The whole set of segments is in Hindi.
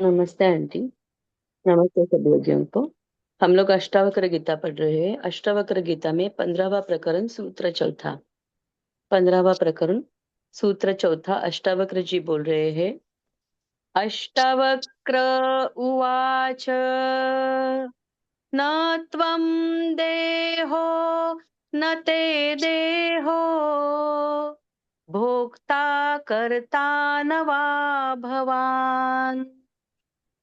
नमस्ते आंटी। नमस्ते सभी लोगों को। हम लोग अष्टावक्र गीता पढ़ रहे हैं। अष्टावक्र गीता में 15वां प्रकरण सूत्र चौथा। 15वां प्रकरण सूत्र चौथा अष्टावक्र जी बोल रहे हैं। अष्टावक्र उवाच न त्वं देहो न ते देहो भोक्ता कर्ता न वा भवान्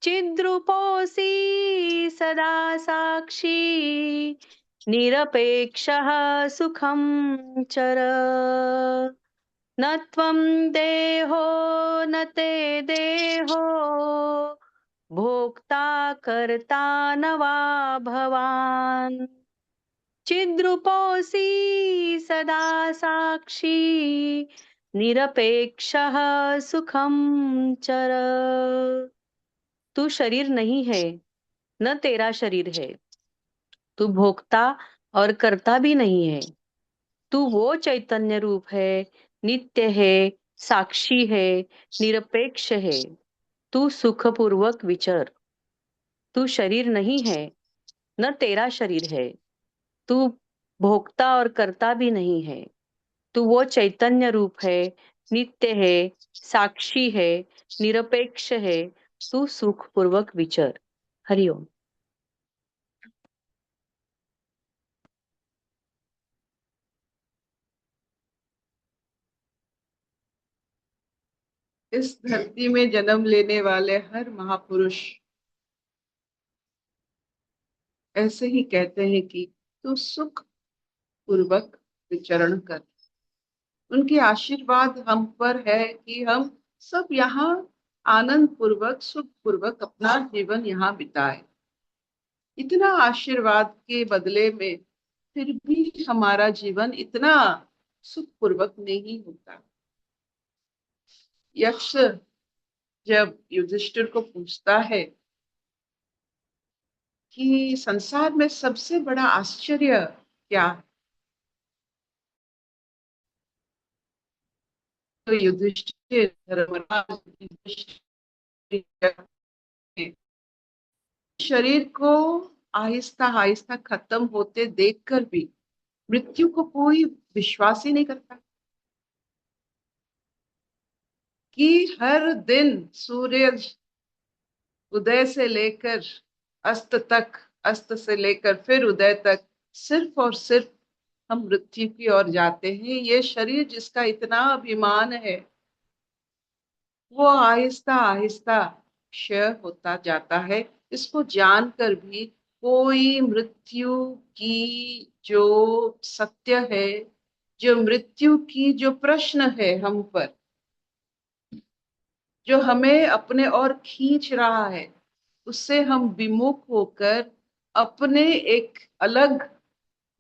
चिद्रूपोऽसि सदा साक्षी निरपेक्षः सुखं चर न त्वं देहो न ते देहो भोक्ता कर्ता न वा भवान् चिद्रूपोऽसि सदा साक्षी निरपेक्षः सुखं चर। तू शरीर नहीं है, न तेरा शरीर है। तू भोक्ता और कर्ता भी नहीं है। तू वो चैतन्य रूप है, नित्य है, साक्षी है, निरपेक्ष है। तू सुखपूर्वक विचर। तू शरीर नहीं है, न तेरा शरीर है। तू भोक्ता और कर्ता भी नहीं है। तू वो चैतन्य रूप है, नित्य है, साक्षी है, निरपेक्ष है। तू सुखपूर्वक विचर। हरिओम। इस धरती में जन्म लेने वाले हर महापुरुष ऐसे ही कहते हैं कि तू सुख पूर्वक विचरण कर। उनके आशीर्वाद हम पर है कि हम सब यहाँ आनंद पूर्वक सुख पूर्वक अपना जीवन यहाँ बिताए। इतना आशीर्वाद के बदले में फिर भी हमारा जीवन इतना सुख पूर्वक नहीं होता। यक्ष जब युधिष्ठिर को पूछता है कि संसार में सबसे बड़ा आश्चर्य क्या है, तो युधिष्ठिर धर्मराज युधिष्ठिर ने शरीर को आहिस्ता आहिस्ता खत्म होते देखकर भी मृत्यु को कोई विश्वास ही नहीं करता कि हर दिन सूर्य उदय से लेकर अस्त तक, अस्त से लेकर फिर उदय तक सिर्फ और सिर्फ हम मृत्यु की ओर जाते हैं। ये शरीर जिसका इतना अभिमान है वो आहिस्ता आहिस्ता क्षय होता जाता है। इसको जानकर भी कोई मृत्यु की जो सत्य है, जो मृत्यु की जो प्रश्न है हम पर, जो हमें अपने ओर खींच रहा है, उससे हम विमुख होकर अपने एक अलग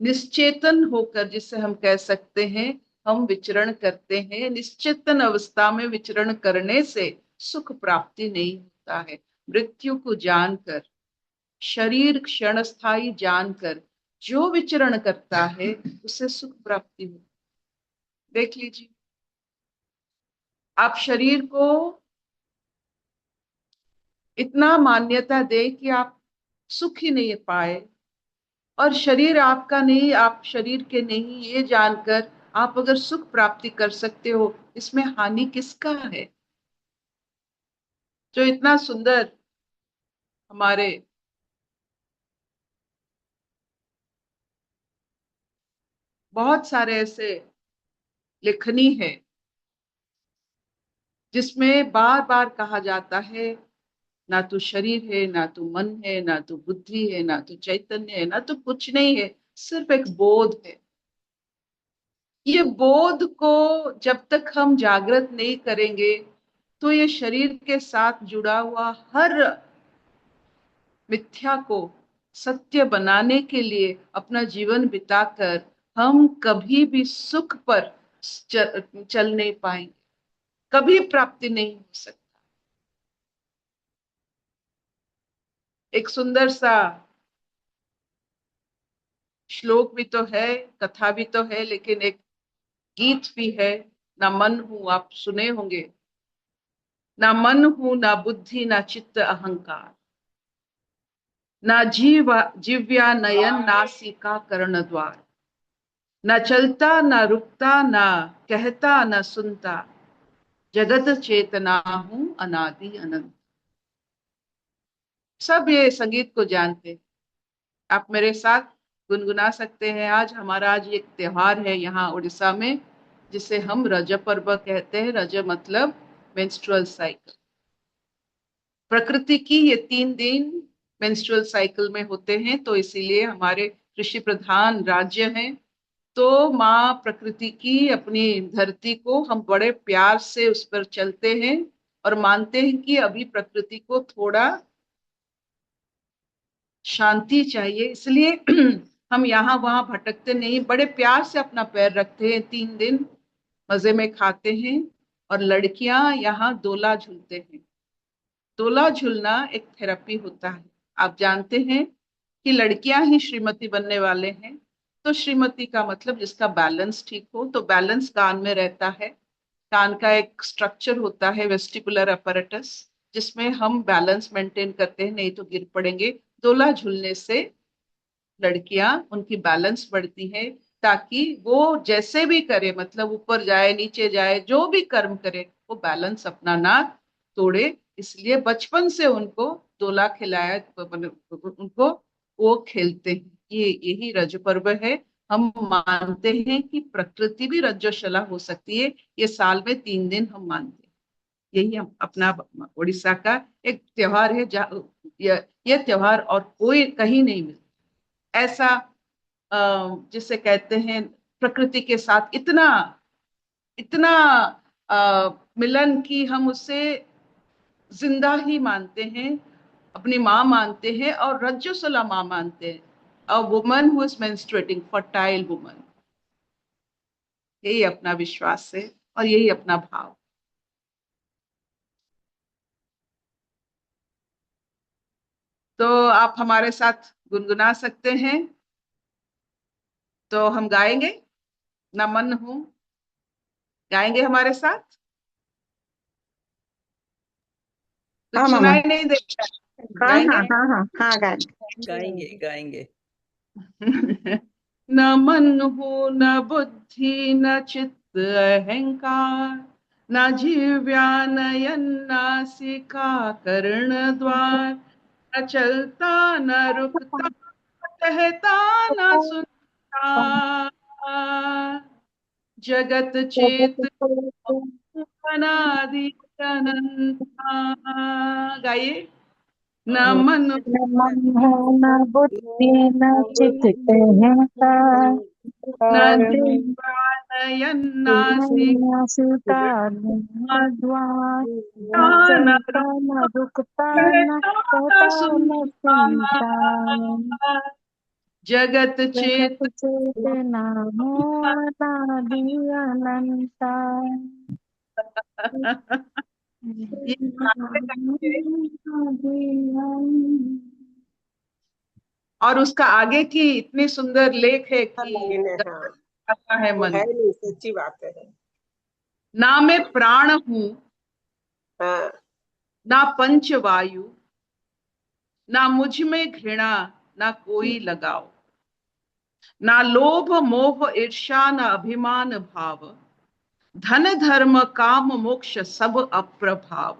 निश्चेतन होकर, जिसे हम कह सकते हैं, हम विचरण करते हैं। निश्चेतन अवस्था में विचरण करने से सुख प्राप्ति नहीं होता है। मृत्यु को जानकर, शरीर क्षणस्थायी जानकर जो विचरण करता है उसे सुख प्राप्ति होती। देख लीजिए, आप शरीर को इतना मान्यता दे कि आप सुख ही नहीं पाए, और शरीर आपका नहीं, आप शरीर के नहीं, ये जानकर आप अगर सुख प्राप्ति कर सकते हो, इसमें हानि किसका है? जो इतना सुंदर हमारे बहुत सारे ऐसे लेखनी है जिसमें बार बार कहा जाता है, ना तो शरीर है, ना तो मन है, ना तो बुद्धि है, ना तो चैतन्य है, ना तो कुछ नहीं है, सिर्फ एक बोध है। ये बोध को जब तक हम जागृत नहीं करेंगे तो ये शरीर के साथ जुड़ा हुआ हर मिथ्या को सत्य बनाने के लिए अपना जीवन बिताकर हम कभी भी सुख पर चल नहीं पाएंगे, कभी प्राप्ति नहीं हो सकता। एक सुंदर सा श्लोक भी तो है, कथा भी तो है, लेकिन एक गीत भी है, ना मन हूं, आप सुने होंगे। ना मन हूं, ना बुद्धि, ना चित्त अहंकार, ना जीव्या नयन, नासिका कर्ण द्वार, ना चलता ना रुकता, ना कहता ना सुनता, जगत चेतना हूं अनादि अनंत। सब ये संगीत को जानते हैं। आप मेरे साथ गुनगुना सकते हैं। आज एक त्योहार है यहाँ उड़ीसा में, जिसे हम रज पर्व कहते हैं। रज मतलब मेंस्ट्रुअल साइकिल। प्रकृति की ये 3 दिन मेंस्ट्रुअल साइकिल में होते हैं, तो इसीलिए हमारे कृषि प्रधान राज्य हैं। तो माँ प्रकृति की अपनी धरती को हम बड़े प्यार से उस पर चलते हैं और मानते हैं कि अभी प्रकृति को थोड़ा शांति चाहिए, इसलिए हम यहाँ वहां भटकते नहीं, बड़े प्यार से अपना पैर रखते हैं। 3 दिन मजे में खाते हैं। और लड़कियां यहाँ दोला झूलते हैं। दोला झूलना एक थेरेपी होता है। आप जानते हैं कि लड़कियां ही श्रीमती बनने वाले हैं। तो श्रीमती का मतलब जिसका बैलेंस ठीक हो, तो बैलेंस कान में रहता है। कान का एक स्ट्रक्चर होता है वेस्टिबुलर अपैरेटस, जिसमें हम बैलेंस मेंटेन करते हैं, नहीं तो गिर पड़ेंगे। दोला झूलने से लड़कियां उनकी बैलेंस बढ़ती है, ताकि वो जैसे भी करे, मतलब ऊपर जाए नीचे जाए, जो भी कर्म करे, वो बैलेंस अपना ना तोड़े। इसलिए बचपन से उनको दोला खिलाया, उनको वो खेलते हैं। ये यही रज पर्व है। हम मानते हैं कि प्रकृति भी रज्जोशला हो सकती है। ये साल में 3 दिन हम मानते हैं। यही हम अपना उड़ीसा का एक त्योहार है, जहाँ ये त्योहार और कोई कहीं नहीं मिलता ऐसा। जिसे कहते हैं प्रकृति के साथ इतना इतना मिलन की हम उसे जिंदा ही मानते हैं, अपनी माँ मानते हैं और रज्जुसला माँ मानते हैं। A woman who is menstruating, fertile woman. यही अपना विश्वास है और यही अपना भाव। तो आप हमारे साथ गुनगुना सकते हैं। तो हम गाएंगे, नमन हूं, गाएंगे हमारे साथ। हाँ कुछ मामा। सुनाई नहीं दे रहा है। हाँ हाँ गाएंगे। हाँ हाँ हाँ गाएंगे। गाएंगे गाएंगे। न मन हो, न बुद्धि, न चित्त अहंकार, न जीव्या नयन, नासिका कर्ण द्वार, न चलता न रुकता, कहता न सुनता, जगत चेत अनादि अनंता। गाइए। न मन न मन है न बुद्धि न चित्त अहंकार, न और जीवा नयन, नासिका न सीता न द्वार, न न चलता न रुकता न कहता न सुनता, सुनता, जगत जगत चेत चेतना हो अनादि अनंता। ये गाते गाते और उसका आगे की इतनी सुंदर लेख है कि लाइन है, हाँ आता है वो मन। है नहीं, सच्ची बात है। ना मैं प्राण हूं, हाँ ना पंच वायु, ना मुझ में घृणा, ना कोई लगाव, ना लोभ मोह ईर्ष्या, ना अभिमान भाव, धन धर्म काम मोक्ष सब अप्रभाव,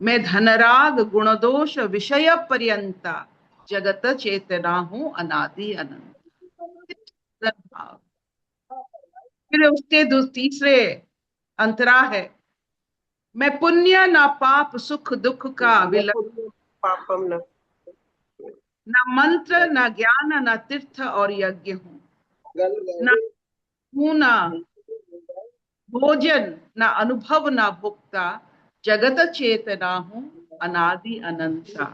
मैं धनराग गुण दोष विषय पर्यंता, जगत चेतना हूं अनादि अनंत। भाव। फिर उसके तीसरे अंतरा है, मैं पुण्य ना पाप सुख दुख का न विलय, पुण्य पापम न न मंत्र न ज्ञान न तीर्थ और यज्ञ हूँ, गल न हूँ न भोजन, न अनुभव न भोक्ता, जगत चेतना हूँ अनादि अनंता।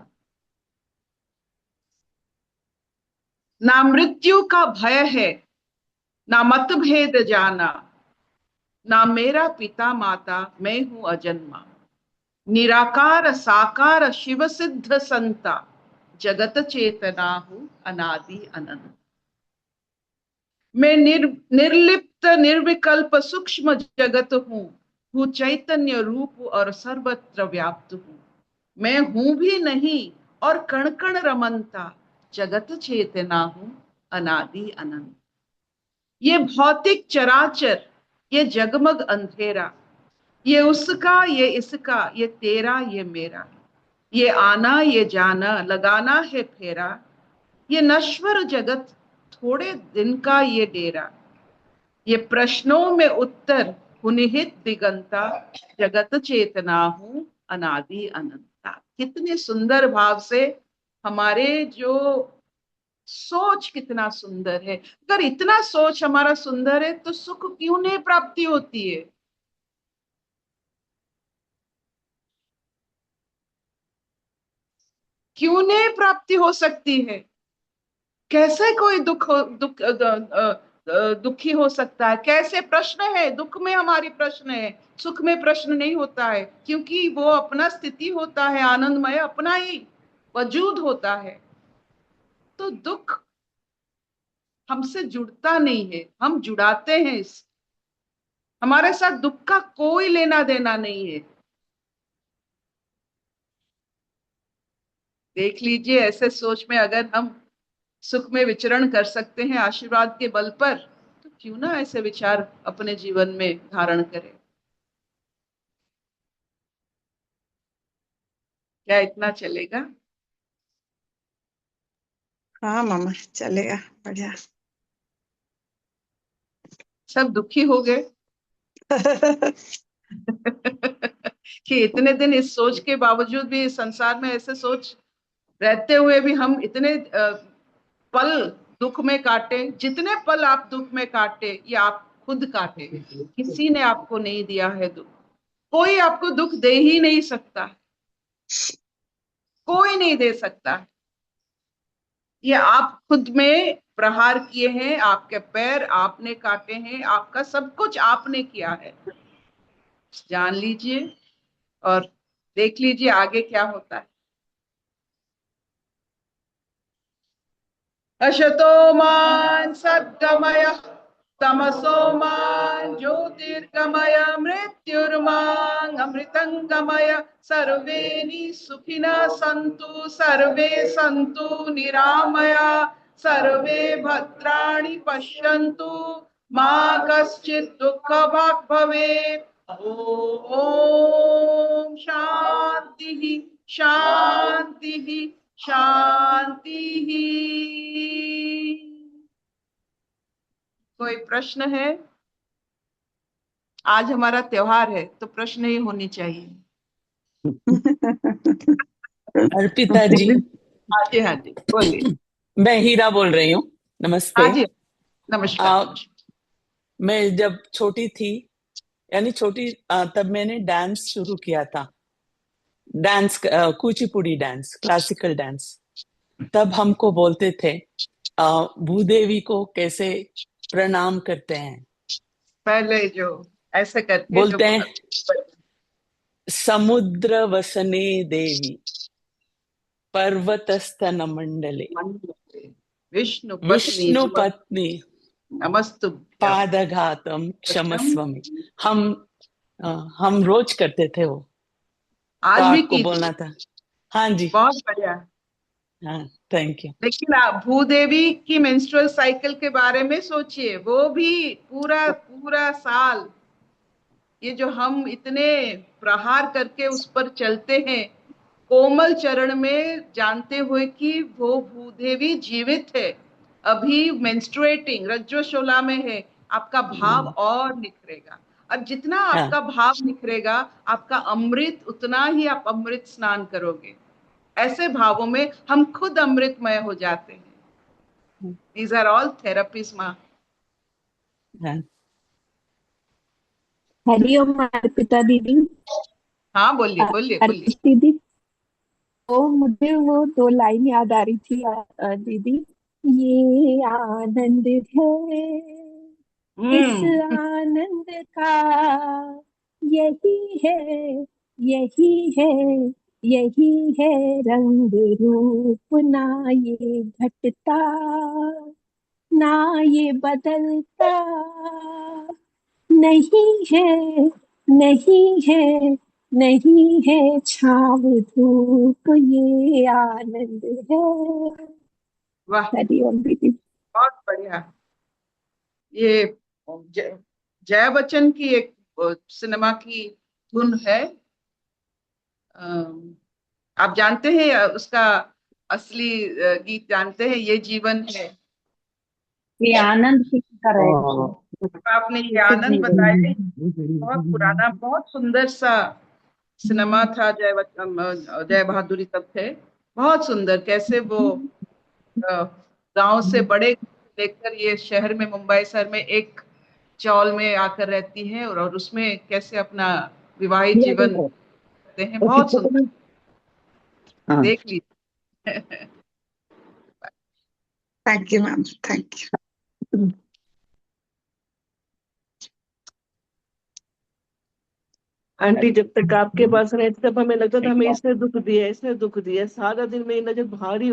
ना मृत्यु का भय है, ना मतभेद जाना, ना मेरा पिता माता, मैं हूं अजन्मा, निराकार साकार शिव सिद्ध संता, जगत चेतना हूं अनादि अनंत। मैं निर्लिप्त निर्विकल्प सूक्ष्म जगत हूं, हूँ चैतन्य रूप और सर्वत्र व्याप्त हूँ। मैं हूं भी नहीं और कण कण रमनता, जगत चेतना हूँ अनादि अनंत। ये भौतिक चराचर, ये जगमग अंधेरा, ये उसका ये इसका, ये तेरा ये मेरा, ये आना ये जाना लगाना है फेरा, ये नश्वर जगत थोड़े दिन का ये डेरा, ये प्रश्नों में उत्तर हुनिहित दिगंता, जगत चेतना हूँ अनादि अनंता। कितने सुंदर भाव से हमारे जो सोच कितना सुंदर है। अगर इतना सोच हमारा सुंदर है तो सुख क्यों नहीं प्राप्ति होती है? क्यों नहीं प्राप्ति हो सकती है? कैसे कोई दुखी हो सकता है? कैसे? प्रश्न है, दुख में हमारी प्रश्न है, सुख में प्रश्न नहीं होता है, क्योंकि वो अपना स्थिति होता है, आनंदमय अपना ही वजूद होता है। तो दुख हमसे जुड़ता नहीं है, हम जुड़ाते हैं इस, हमारे साथ दुख का कोई लेना देना नहीं है। देख लीजिए, ऐसे सोच में अगर हम सुख में विचरण कर सकते हैं आशीर्वाद के बल पर, तो क्यों ना ऐसे विचार अपने जीवन में धारण करें। क्या इतना चलेगा? हाँ मामा, चलेगा, बढ़िया। सब दुखी हो गए कि इतने दिन इस सोच के बावजूद भी इस संसार में ऐसे सोच रहते हुए भी हम इतने पल दुख में काटे। जितने पल आप दुख में काटे ये आप खुद काटे, किसी ने आपको नहीं दिया है दुख। कोई आपको दुख दे ही नहीं सकता, कोई नहीं दे सकता। ये आप खुद में प्रहार किए हैं, आपके पैर आपने काटे हैं, आपका सब कुछ आपने किया है। जान लीजिए और देख लीजिए आगे क्या होता है। अशतो मा सद्गमय, तमसो मा ज्योतिर्गमय, मृत्युर्मा अमृतंगमय। सर्वे सुखिनः सन्तु, सर्वे सन्तु निरामया, सर्वे भद्राणि पश्यन्तु, मा कश्चित् दुःखभाग् भवेत्। ओम शांति शांति शांति। कोई प्रश्न है? आज हमारा त्योहार है तो प्रश्न ही होनी चाहिए। अर्पिता जी, हाँ जी, हाँ जी, बोलिए। मैं हीरा बोल रही हूँ। नमस्ते। हाँ जी, नमस्कार। मैं जब छोटी थी, यानी छोटी तब मैंने डांस शुरू किया था। Dance, Kuchipudi dance, classical dance. तब हमको बोलते थे भूदेवी को कैसे प्रणाम करते हैं। पहले जो ऐसे करके जो बोलते हैं, समुद्र वसने देवी पर्वतस्तन मंडले विष्णु पत्नी विष्णु पत्नी नमस्तुभ्यं पादघातम क्षमस्वमी। हम रोज करते थे वो, तो आज भी आपको बोलना कीजिए। था। हाँ जी, बहुत बढ़िया। हाँ, थैंक यू। लेकिन आप भूदेवी की मेंस्ट्रुअल साइकिल के बारे में सोचिए, वो भी पूरा पूरा साल ये जो हम इतने प्रहार करके उस पर चलते हैं कोमल चरण में, जानते हुए कि वो भूदेवी जीवित है, अभी मेंस्ट्रुएटिंग रज्जोशोला में है, आपका भाव और निखरेगा। और जितना हाँ, आपका भाव निखरेगा, आपका अमृत उतना ही आप अमृत स्नान करोगे। ऐसे भावों में हम खुद अमृतमय हो जाते हैं। These are all therapies, माँ। हाँ, हरिओम अर्पिता दीदी। हाँ, बोलिए बोलिए बोलिए। अर्पिता दीदी, तो मुझे वो दो लाइन याद आ रही थी दीदी। ये आनंद है, इस हम्म। आनंद का यही है, यही है, यही है रंग रूप, ना ये घटता, ना ये बदलता, नहीं है नहीं है, नहीं है छाव धूप, ये आनंद है। वाह, हरिओम दीदी। बहुत बढ़िया। ये जया बच्चन की एक सिनेमा की धुन है। आप जानते हैं उसका असली गीत जानते हैं? ये जीवन है। ये आनंद की तरह आपने ये आनंद बताया, बहुत पुराना, बहुत सुंदर सा सिनेमा था। जय बहादुरी तब थे। बहुत सुंदर, कैसे वो गांव से बड़े लेकर ये शहर में, मुंबई शहर में एक चौल में आकर रहती है, और उसमें कैसे अपना विवाहित जीवन करते हैं। बहुत सुंदर, देख लीजिए। Thank you ma'am, thank you. Aunty जब तक आपके पास रहती तब हमें लगता था हमें इसने दुख दिया, इसने दुख दिया। सारा दिन मेरी नजर भारी